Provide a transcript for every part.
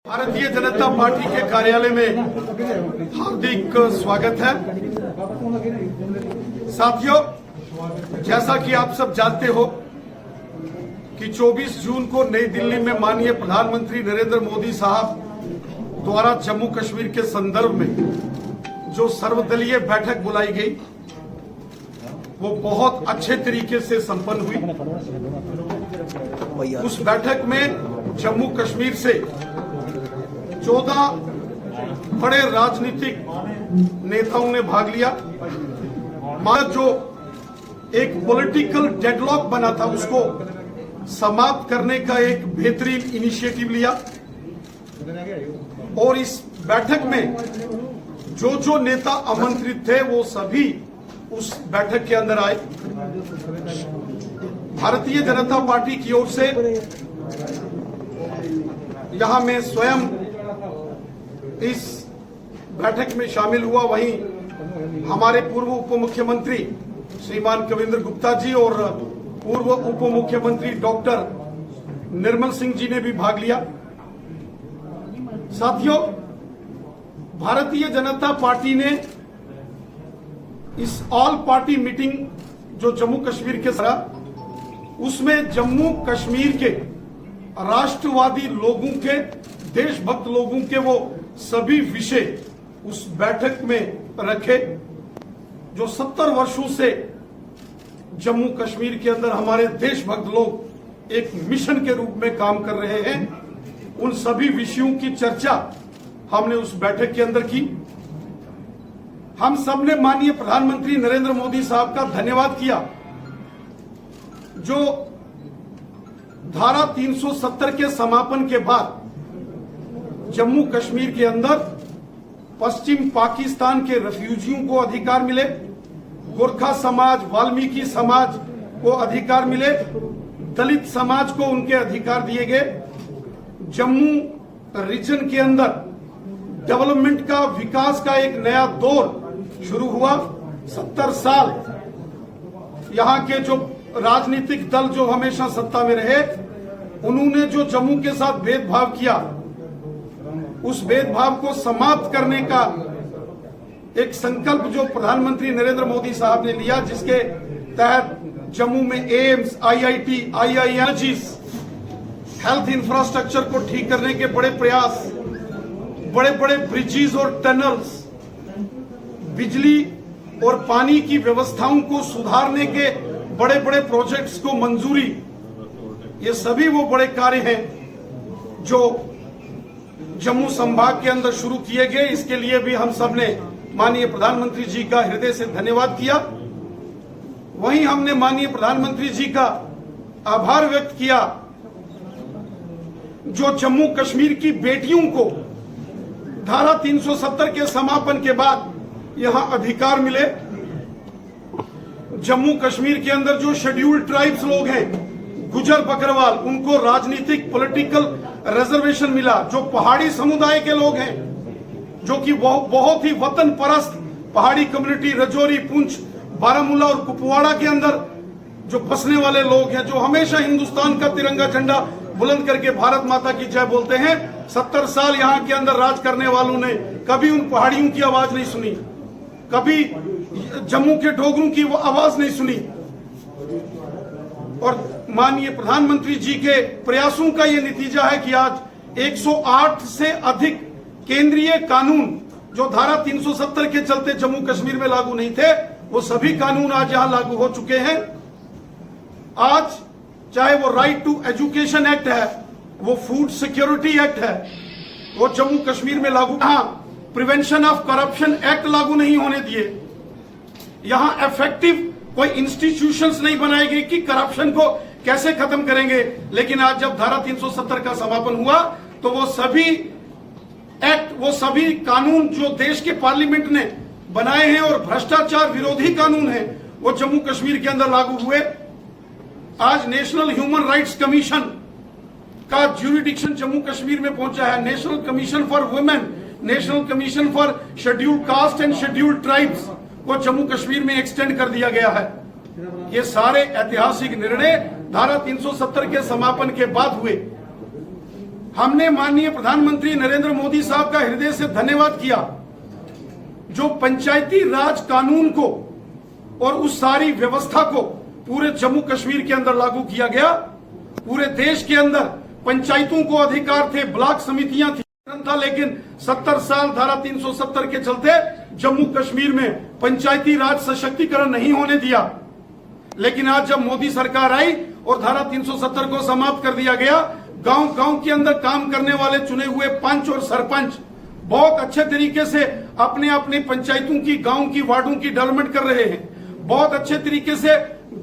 Bharatiya Janata party के कार्यालय में हार्दिक स्वागत है। साथियों, जैसा कि आप सब जानते हो कि 24 जून को नई दिल्ली में माननीय प्रधानमंत्री नरेंद्र मोदी साहब द्वारा जम्मू कश्मीर के संदर्भ में जो सर्वदलीय बैठक बुलाई गई वो बहुत अच्छे तरीके से संपन्न हुई। उस बैठक में जम्मू कश्मीर से 14 बड़े राजनीतिक नेताओं ने भाग लिया। जो एक पॉलिटिकल डेडलॉक बना था उसको समाप्त करने का एक बेहतरीन इनिशिएटिव लिया और इस बैठक में जो नेता आमंत्रित थे वो सभी उस बैठक के अंदर आए। भारतीय जनता पार्टी की ओर से यहां मैं स्वयं इस बैठक में शामिल हुआ। वहीं हमारे पूर्व उप मुख्यमंत्री श्रीमान कविंद्र गुप्ता जी और पूर्व उप मुख्यमंत्री डॉक्टर निर्मल सिंह जी ने भी भाग लिया। साथियों, भारतीय जनता पार्टी ने इस ऑल पार्टी मीटिंग जो जम्मू कश्मीर के उसमें जम्मू कश्मीर के राष्ट्रवादी लोगों के, देशभक्त लोगों के वो सभी विषय उस बैठक में रखे जो 70 वर्षों से जम्मू कश्मीर के अंदर हमारे देशभक्त लोग एक मिशन के रूप में काम कर रहे हैं। उन सभी विषयों की चर्चा हमने उस बैठक के अंदर की। हम सबने माननीय प्रधानमंत्री नरेंद्र मोदी साहब का धन्यवाद किया जो धारा 370 के समापन के बाद जम्मू कश्मीर के अंदर पश्चिम पाकिस्तान के रेफ्यूजियों को अधिकार मिले, गोरखा समाज, वाल्मीकि समाज को अधिकार मिले, दलित समाज को उनके अधिकार दिए गए। जम्मू रीजन के अंदर डेवलपमेंट का, विकास का एक नया दौर शुरू हुआ। 70 साल यहां के जो राजनीतिक दल जो हमेशा सत्ता में रहे उन्होंने जो जम्मू के साथ भेदभाव किया, उस भेदभाव को समाप्त करने का एक संकल्प जो प्रधानमंत्री नरेंद्र मोदी साहब ने लिया, जिसके तहत जम्मू में एम्स, आईआईटी, आईआईएमजीज, हेल्थ इंफ्रास्ट्रक्चर को ठीक करने के बड़े प्रयास, बड़े बड़े ब्रिजेस और टनल्स, बिजली और पानी की व्यवस्थाओं को सुधारने के बड़े बड़े प्रोजेक्ट्स को मंजूरी, ये सभी वो बड़े कार्य हैं जो जम्मू संभाग के अंदर शुरू किए गए। इसके लिए भी हम सब ने माननीय प्रधानमंत्री जी का हृदय से धन्यवाद किया। वहीं हमने माननीय प्रधानमंत्री जी का आभार व्यक्त किया जो जम्मू कश्मीर की बेटियों को धारा 370 के समापन के बाद यहां अधिकार मिले। जम्मू कश्मीर के अंदर जो शेड्यूल्ड ट्राइब्स लोग हैं, गुजर बकरवाल, उनको राजनीतिक पॉलिटिकल रिजर्वेशन मिला। जो पहाड़ी समुदाय के लोग हैं, जो कि बहुत ही वतन परस्त पहाड़ी कम्युनिटी, रजौरी, पुंछ, बारामूला और कुपवाड़ा के अंदर जो बसने वाले लोग हैं, जो हमेशा हिंदुस्तान का तिरंगा झंडा बुलंद करके भारत माता की जय बोलते हैं। 70 साल यहां के अंदर राज करने वालों ने कभी उन पहाड़ियों की आवाज नहीं सुनी, कभी जम्मू के डोगरों की आवाज नहीं सुनी। और माननीय प्रधानमंत्री जी के प्रयासों का यह नतीजा है कि आज 108 से अधिक केंद्रीय कानून जो धारा 370 के चलते जम्मू कश्मीर में लागू नहीं थे, वो सभी कानून आज यहां लागू हो चुके हैं। आज चाहे वो राइट टू एजुकेशन एक्ट है, वो फूड सिक्योरिटी एक्ट है, वो जम्मू कश्मीर में लागू। यहां प्रिवेंशन ऑफ करप्शन एक्ट लागू नहीं होने दिए। यहां इफेक्टिव कोई इंस्टीट्यूशंस नहीं बनाए गए कि करप्शन को कैसे खत्म करेंगे। लेकिन आज जब धारा 370 का समापन हुआ तो वो सभी एक्ट, वो सभी कानून जो देश के पार्लियामेंट ने बनाए हैं और भ्रष्टाचार विरोधी कानून है, वो जम्मू कश्मीर के अंदर लागू हुए। आज नेशनल ह्यूमन राइट्स कमीशन का ज्यूरिडिक्शन जम्मू कश्मीर में पहुंचा है। National commission for women, national commission for scheduled caste and scheduled tribes को जम्मू कश्मीर में एक्सटेंड कर दिया गया है। ये सारे ऐतिहासिक निर्णय धारा 370 के समापन के बाद हुए। हमने माननीय प्रधानमंत्री नरेंद्र मोदी साहब का हृदय से धन्यवाद किया, जो पंचायती राज कानून को और उस सारी व्यवस्था को पूरे जम्मू कश्मीर के अंदर लागू किया गया। पूरे देश के अंदर पंचायतों को अधिकार थे, ब्लॉक समितियां थी था, लेकिन 70 साल धारा 370 के चलते जम्मू कश्मीर में पंचायती राज सशक्तिकरण नहीं होने दिया। लेकिन आज जब मोदी सरकार आई और धारा 370 को समाप्त कर दिया गया, गांव गांव के अंदर काम करने वाले चुने हुए पंच और सरपंच बहुत अच्छे तरीके से अपने अपने पंचायतों की, गांव की, वार्डों की डेवलपमेंट कर रहे हैं। बहुत अच्छे तरीके से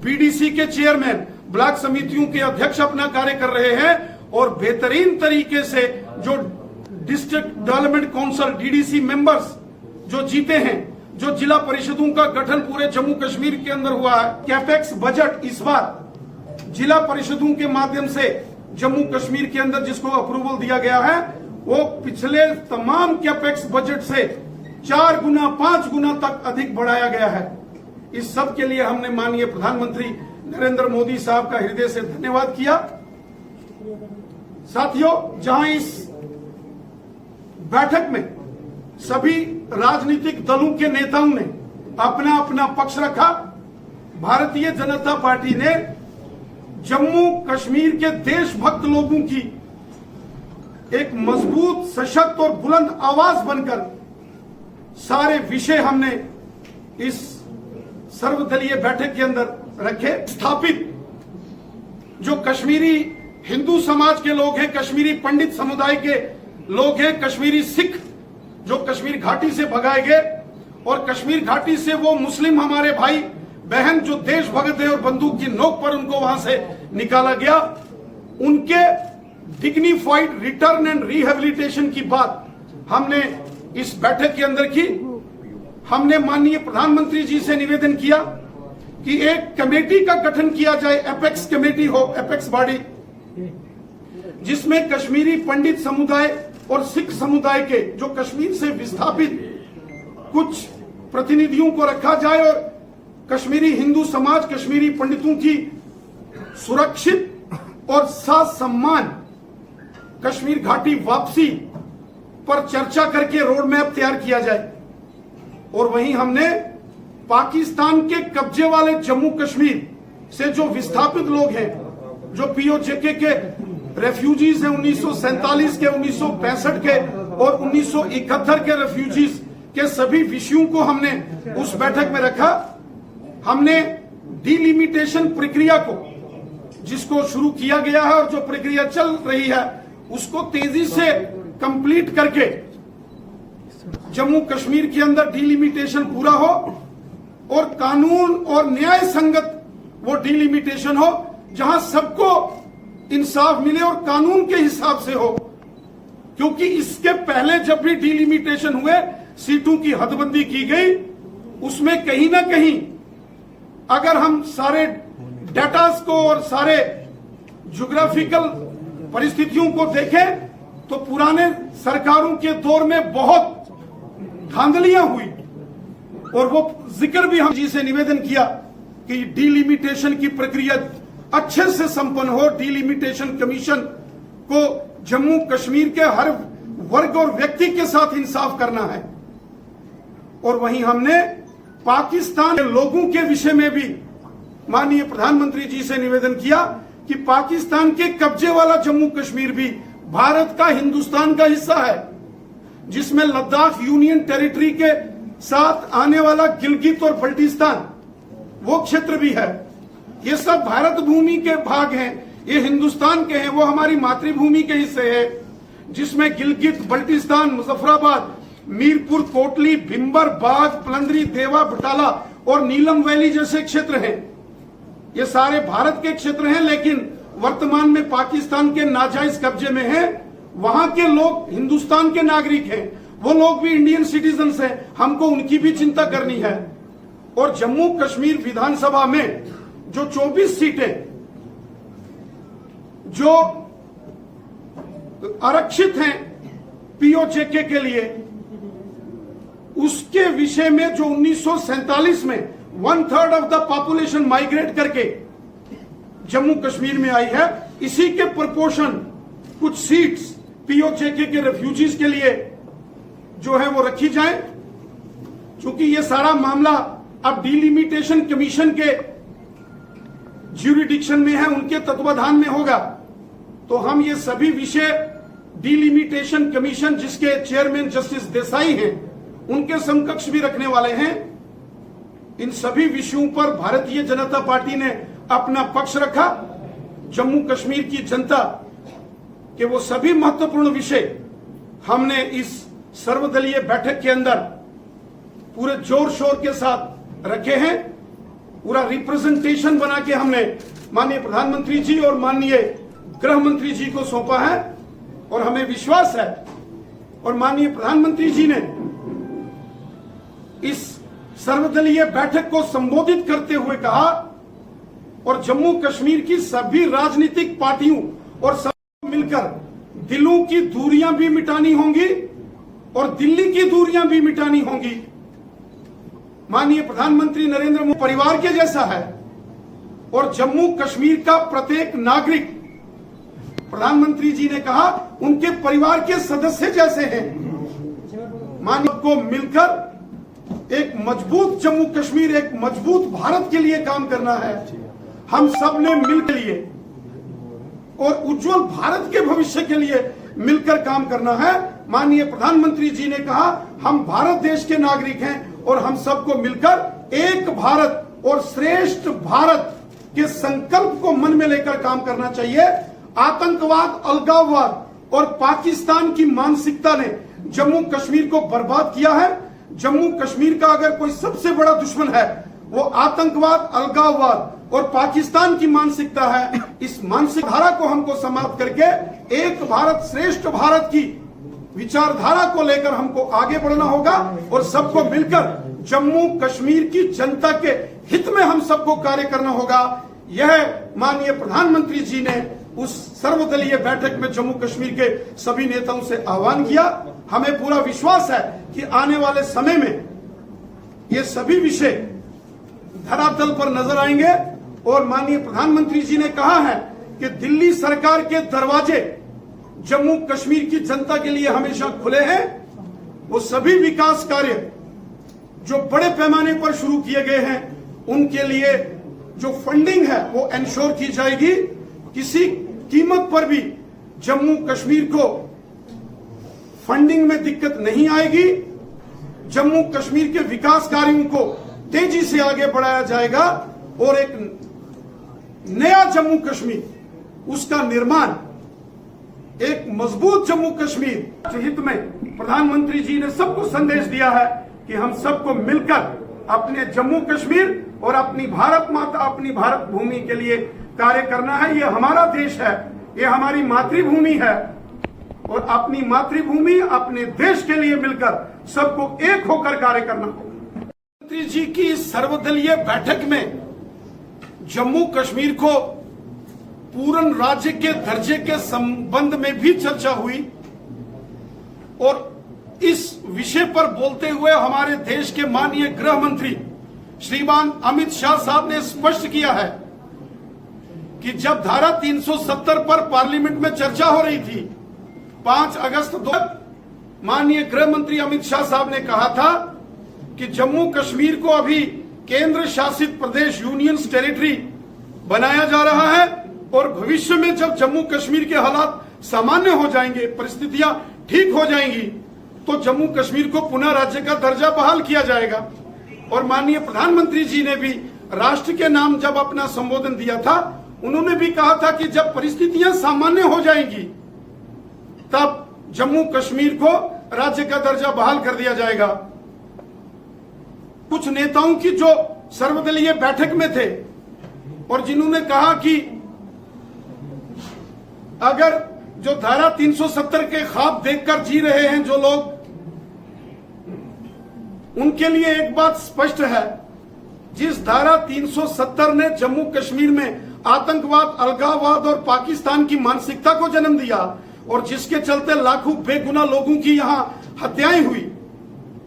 बीडीसी के चेयरमैन, ब्लॉक समितियों के अध्यक्ष अपना कार्य कर रहे हैं और बेहतरीन तरीके से जो district development council DDC members जो जीते हैं, जो जिला परिषदों का गठन पूरे जम्मू कश्मीर के अंदर हुआ है। कैपेक्स बजट इस बार जिला परिषदों के माध्यम से जम्मू कश्मीर के अंदर जिसको अप्रूवल दिया गया है, वो पिछले तमाम कैपेक्स बजट से 4 गुना 5 गुना तक अधिक बढ़ाया गया है। इस सब के लिए हमने माननीय प्रधानमंत्री नरेंद्र मोदी साहब का हृदय से धन्यवाद किया। साथियों, जहां इस बैठक में सभी राजनीतिक दलों के नेताओं ने अपना अपना पक्ष रखा, भारतीय जनता पार्टी ने जम्मू कश्मीर के देशभक्त लोगों की एक मजबूत, सशक्त और बुलंद आवाज बनकर सारे विषय हमने इस सर्वदलीय बैठक के अंदर रखे। स्थापित जो कश्मीरी हिंदू समाज के लोग हैं, कश्मीरी पंडित समुदाय के लोग हैं, कश्मीरी सिख जो कश्मीर घाटी से भगाए गए और कश्मीर घाटी से वो मुस्लिम हमारे भाई बहन जो देशभक्त है और बंदूक की नोक पर उनको वहां से निकाला गया, उनके डिग्निफाइड रिटर्न एंड रिहेबिलिटेशन की बात हमने इस बैठक के अंदर की। हमने माननीय प्रधानमंत्री जी से निवेदन किया कि एक कमेटी का गठन किया जाए, एपेक्स कमेटी हो, एपेक्स बॉडी, जिसमें कश्मीरी पंडित समुदाय और सिख समुदाय के जो कश्मीर से विस्थापित कुछ प्रतिनिधियों को रखा जाए और कश्मीरी हिंदू समाज, कश्मीरी पंडितों की सुरक्षित और साथ सम्मान कश्मीर घाटी वापसी पर चर्चा करके रोड मैप तैयार किया जाए। और वहीं हमने पाकिस्तान के कब्जे वाले जम्मू कश्मीर से जो विस्थापित लोग हैं, जो पीओजेके के रेफ्यूजीज हैं, 1947 के, 1965 के और 1971 के रेफ्यूजीज के सभी विषयों को हमने उस बैठक में रखा। हमने डिलिमिटेशन प्रक्रिया को, जिसको शुरू किया गया है और जो प्रक्रिया चल रही है, उसको तेजी से कंप्लीट करके जम्मू कश्मीर के अंदर डिलिमिटेशन पूरा हो और कानून और न्याय संगत वो डिलिमिटेशन हो, जहां सबको इंसाफ मिले और कानून के हिसाब से हो। क्योंकि इसके पहले जब भी डिलिमिटेशन हुए, सीटों की हदबंदी की गई, उसमें कहीं ना कहीं अगर हम सारे डेटास को और सारे ज्योग्राफिकल परिस्थितियों को देखें तो पुराने सरकारों के दौर में बहुत धांधलियां हुई। और वो जिक्र भी हम जी से निवेदन किया कि डिलिमिटेशन की प्रक्रिया अच्छे से संपन्न हो। डिलिमिटेशन कमीशन को जम्मू कश्मीर के हर वर्ग और व्यक्ति के साथ इंसाफ करना है। और वहीं हमने पाकिस्तान के लोगों के विषय में भी माननीय प्रधानमंत्री जी से निवेदन किया कि पाकिस्तान के कब्जे वाला जम्मू कश्मीर भी भारत का, हिंदुस्तान का हिस्सा है, जिसमें लद्दाख यूनियन टेरिटरी के साथ आने वाला गिलगित और बल्टिस्तान वो क्षेत्र भी है। ये सब भारत भूमि के भाग हैं, ये हिंदुस्तान के हैं, वो हमारी मातृभूमि के हिस्से है, जिसमें गिलगित, बल्टिस्तान, मुजफ्फराबाद, मीरपुर, कोटली, भिंबर, बाग, पलंदरी, देवा, बटाला और नीलम वैली जैसे क्षेत्र हैं। ये सारे भारत के क्षेत्र हैं, लेकिन वर्तमान में पाकिस्तान के नाजायज कब्जे में हैं। वहां के लोग हिंदुस्तान के नागरिक हैं, वो लोग भी इंडियन सिटीजन्स हैं, हमको उनकी भी चिंता करनी है। और जम्मू कश्मीर विधानसभा में जो 24 सीटें जो आरक्षित हैं पीओजेके के लिए, उसके विषय में जो 1947 में 1/3 ऑफ द पॉपुलेशन माइग्रेट करके जम्मू कश्मीर में आई है, इसी के प्रोपोर्शन कुछ सीट्स पीओजेके के रेफ्यूजीज के लिए जो है वो रखी जाए। क्योंकि ये सारा मामला अब डिलिमिटेशन कमीशन के ज्यूरिडिक्शन में है, उनके तत्वाधान में होगा। तो हम ये सभी विषय डिलिमिटेशन कमीशन, जिसके चेयरमैन जस्टिस देसाई हैं, उनके समकक्ष भी रखने वाले हैं। इन सभी विषयों पर भारतीय जनता पार्टी ने अपना पक्ष रखा। जम्मू कश्मीर की जनता के वो सभी महत्वपूर्ण विषय हमने इस सर्वदलीय बैठक के अंदर पूरे जोर शोर के साथ रखे हैं। पूरा रिप्रेजेंटेशन बना के हमने माननीय प्रधानमंत्री जी और माननीय गृह मंत्री जी को सौंपा है। और हमें विश्वास है, और माननीय प्रधानमंत्री जी ने इस सर्वदलीय बैठक को संबोधित करते हुए कहा, और जम्मू कश्मीर की सभी राजनीतिक पार्टियों और सब मिलकर दिलों की दूरियां भी मिटानी होंगी और दिल्ली की दूरियां भी मिटानी होंगी। माननीय प्रधानमंत्री नरेंद्र मोदी परिवार के जैसा है, और जम्मू कश्मीर का प्रत्येक नागरिक, प्रधानमंत्री जी ने कहा, उनके परिवार के सदस्य जैसे हैं। माननीय को मिलकर एक मजबूत जम्मू कश्मीर, एक मजबूत भारत के लिए काम करना है। हम सब ने मिलकर लिए और उज्जवल भारत के भविष्य के लिए मिलकर काम करना है। माननीय प्रधानमंत्री जी ने कहा, हम भारत देश के नागरिक हैं और हम सबको मिलकर एक भारत और श्रेष्ठ भारत के संकल्प को मन में लेकर काम करना चाहिए। आतंकवाद, अलगाववाद और पाकिस्तान की मानसिकता ने जम्मू कश्मीर को बर्बाद किया है। जम्मू कश्मीर का अगर कोई सबसे बड़ा दुश्मन है, वो आतंकवाद, अलगाववाद और पाकिस्तान की मानसिकता है। इस मानसिक धारा को हमको समाप्त करके एक भारत श्रेष्ठ भारत की विचारधारा को लेकर हमको आगे बढ़ना होगा और सबको मिलकर जम्मू कश्मीर की जनता के हित में हम सबको कार्य करना होगा। यह माननीय प्रधानमंत्री जी ने उस सर्वदलीय बैठक में जम्मू कश्मीर के सभी नेताओं से आह्वान किया। हमें पूरा विश्वास है कि आने वाले समय में ये सभी विषय धरातल पर नजर आएंगे। और माननीय प्रधानमंत्री जी ने कहा है कि दिल्ली सरकार के दरवाजे जम्मू कश्मीर की जनता के लिए हमेशा खुले हैं। वो सभी विकास कार्य जो बड़े पैमाने पर शुरू किए गए हैं, उनके लिए जो फंडिंग है वो एंश्योर की जाएगी। किसी कीमत पर भी जम्मू कश्मीर को फंडिंग में दिक्कत नहीं आएगी। जम्मू कश्मीर के विकास कार्यों को तेजी से आगे बढ़ाया जाएगा और एक नया जम्मू कश्मीर, उसका निर्माण, एक मजबूत जम्मू कश्मीर हित में प्रधानमंत्री जी ने सबको संदेश दिया है कि हम सबको मिलकर अपने जम्मू कश्मीर और अपनी भारत माता, अपनी भारत भूमि के लिए कार्य करना है। ये हमारा देश है, ये हमारी मातृभूमि है और अपनी मातृभूमि, अपने देश के लिए मिलकर सबको एक होकर कार्य करना होगा। मंत्री जी की सर्वदलीय बैठक में जम्मू कश्मीर को पूर्ण राज्य के दर्जे के संबंध में भी चर्चा हुई और इस विषय पर बोलते हुए हमारे देश के माननीय गृह मंत्री श्रीमान अमित शाह साहब ने स्पष्ट किया है कि जब धारा 370 पर पार्लियामेंट में चर्चा हो रही थी 5 अगस्त 2, माननीय गृह मंत्री अमित शाह साहब ने कहा था कि जम्मू कश्मीर को अभी केंद्र शासित प्रदेश, यूनियन टेरिटरी बनाया जा रहा है और भविष्य में जब जम्मू कश्मीर के हालात सामान्य हो जाएंगे, परिस्थितियां ठीक हो जाएंगी, तो जम्मू कश्मीर को पुनः राज्य का दर्जा बहाल किया जाएगा। और माननीय प्रधानमंत्री जी ने भी राष्ट्र के नाम जब अपना संबोधन दिया था, उन्होंने भी कहा था कि जब परिस्थितियां सामान्य हो जाएंगी तब जम्मू कश्मीर को राज्य का दर्जा बहाल कर दिया जाएगा। कुछ नेताओं की जो सर्वदलीय बैठक में थे और जिन्होंने कहा कि अगर जो धारा 370 के ख्वाब देखकर जी रहे हैं जो लोग, उनके लिए एक बात स्पष्ट है, जिस धारा 370 ने जम्मू कश्मीर में आतंकवाद, अलगाववाद और पाकिस्तान की मानसिकता को जन्म दिया और जिसके चलते लाखों बेगुनाह लोगों की यहां हत्याएं हुई,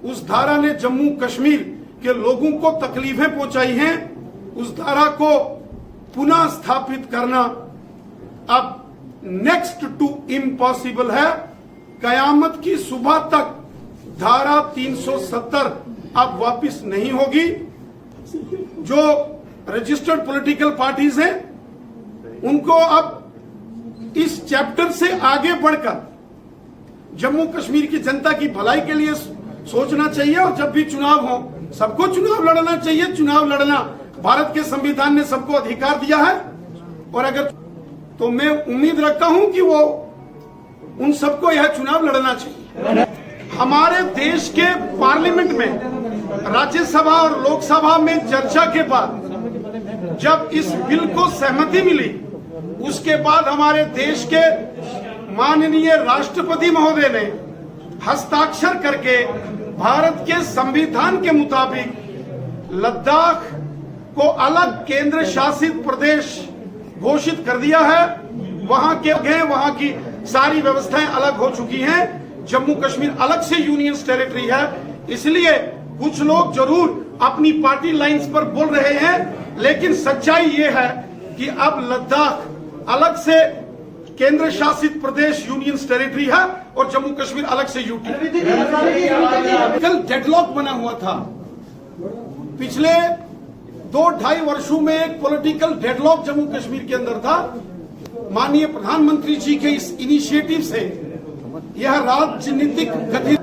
उस धारा ने जम्मू कश्मीर के लोगों को तकलीफें पहुंचाई हैं। उस धारा को पुनः स्थापित करना अब नेक्स्ट टू इम्पॉसिबल है कयामत की सुबह तक धारा 370 अब वापस नहीं होगी। जो रजिस्टर्ड पॉलिटिकल पार्टीज हैं उनको अब इस चैप्टर से आगे बढ़कर जम्मू कश्मीर की जनता की भलाई के लिए सोचना चाहिए। और जब भी चुनाव हो सबको चुनाव लड़ना चाहिए। चुनाव लड़ना भारत के संविधान ने सबको अधिकार दिया है। और अगर तो मैं उम्मीद रखता हूं कि वो उन सबको यह चुनाव लड़ना चाहिए। हमारे देश के पार्लियामेंट में राज्यसभा और लोकसभा में चर्चा के बाद जब इस बिल को सहमति मिली, उसके बाद हमारे देश के माननीय राष्ट्रपति महोदय ने हस्ताक्षर करके भारत के संविधान के मुताबिक लद्दाख को अलग केंद्र शासित प्रदेश घोषित कर दिया है। वहां की सारी व्यवस्थाएं अलग हो चुकी हैं। जम्मू कश्मीर अलग से यूनियन टेरिटरी है। इसलिए कुछ लोग जरूर अपनी पार्टी लाइंस पर बोल रहे हैं, लेकिन सच्चाई ये है कि अब लद्दाख अलग से केंद्र शासित प्रदेश यूनियन टेरिटरी है और जम्मू कश्मीर अलग से यूटी। कल डेडलॉक बना हुआ था। पिछले 2-2.5 वर्षों में एक पॉलिटिकल डेडलॉक जम्मू कश्मीर के अंदर था। माननीय प्रधानमंत्री जी के इस इनिशिएटिव से यह राजनीतिक गति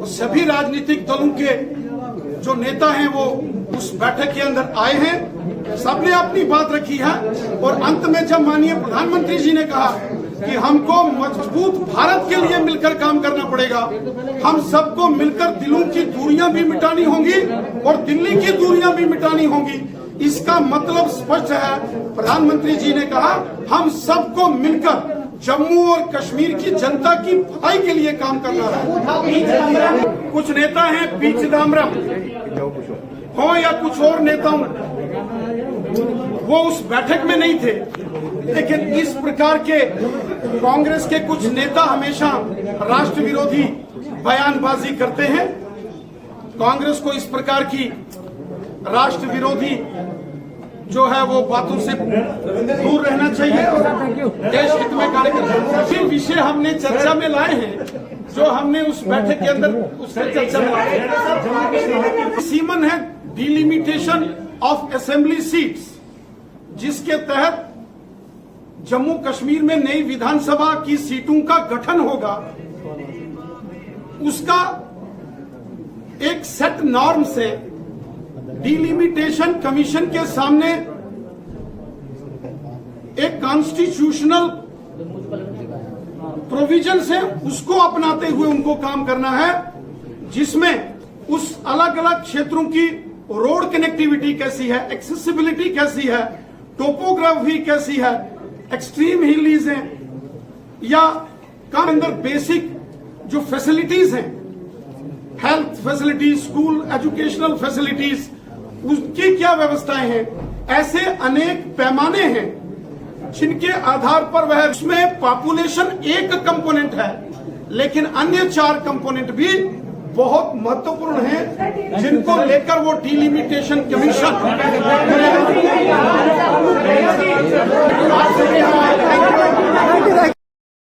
सभी राजनीतिक दलों के जो नेता हैं वो उस बैठक के अंदर आए हैं। सबने अपनी बात रखी है और अंत में जब माननीय प्रधानमंत्री जी ने कहा कि हमको मजबूत भारत के लिए मिलकर काम करना पड़ेगा, हम सबको मिलकर दिलों की दूरियां भी मिटानी होंगी और दिल्ली की दूरियां भी मिटानी होंगी, इसका मतलब स्पष्ट है। प्रधानमंत्री जी ने कहा हम सबको मिलकर जम्मू और कश्मीर की जनता की भलाई के लिए काम करना है। कुछ नेता हैं पी चिदम्बरम हो या कुछ और नेता वो उस बैठक में नहीं थे, लेकिन इस प्रकार के कांग्रेस के कुछ नेता हमेशा राष्ट्र विरोधी बयानबाजी करते हैं। कांग्रेस को इस प्रकार की राष्ट्र विरोधी जो है वो बातों से दूर रहना चाहिए और देश हित में कार्य करना चाहिए। विषय हमने चर्चा में लाए हैं जो हमने उस बैठक के अंदर उससे चर्चा में लाए हैं। सीमन है डिलिमिटेशन ऑफ असेंबली सीट्स, जिसके तहत जम्मू कश्मीर में नई विधानसभा की सीटों का गठन होगा। उसका एक सेट नॉर्म से डिलिमिटेशन कमीशन के सामने एक कॉन्स्टिट्यूशनल प्रोविजन से उसको अपनाते हुए उनको काम करना है, जिसमें उस अलग अलग क्षेत्रों की रोड कनेक्टिविटी कैसी है, एक्सेसिबिलिटी कैसी है, टोपोग्राफी कैसी है, एक्सट्रीम हिलीज हैं या काम अंदर बेसिक जो फैसिलिटीज हैं, health facilities, school educational facilities, उसकी क्या व्यवस्थाएं हैं। ऐसे अनेक पैमाने हैं जिनके आधार पर वह, उसमें पॉपुलेशन एक कंपोनेंट है, लेकिन अन्य 4 कंपोनेंट भी बहुत महत्वपूर्ण हैं, जिनको लेकर वो डिलिमिटेशन कमीशन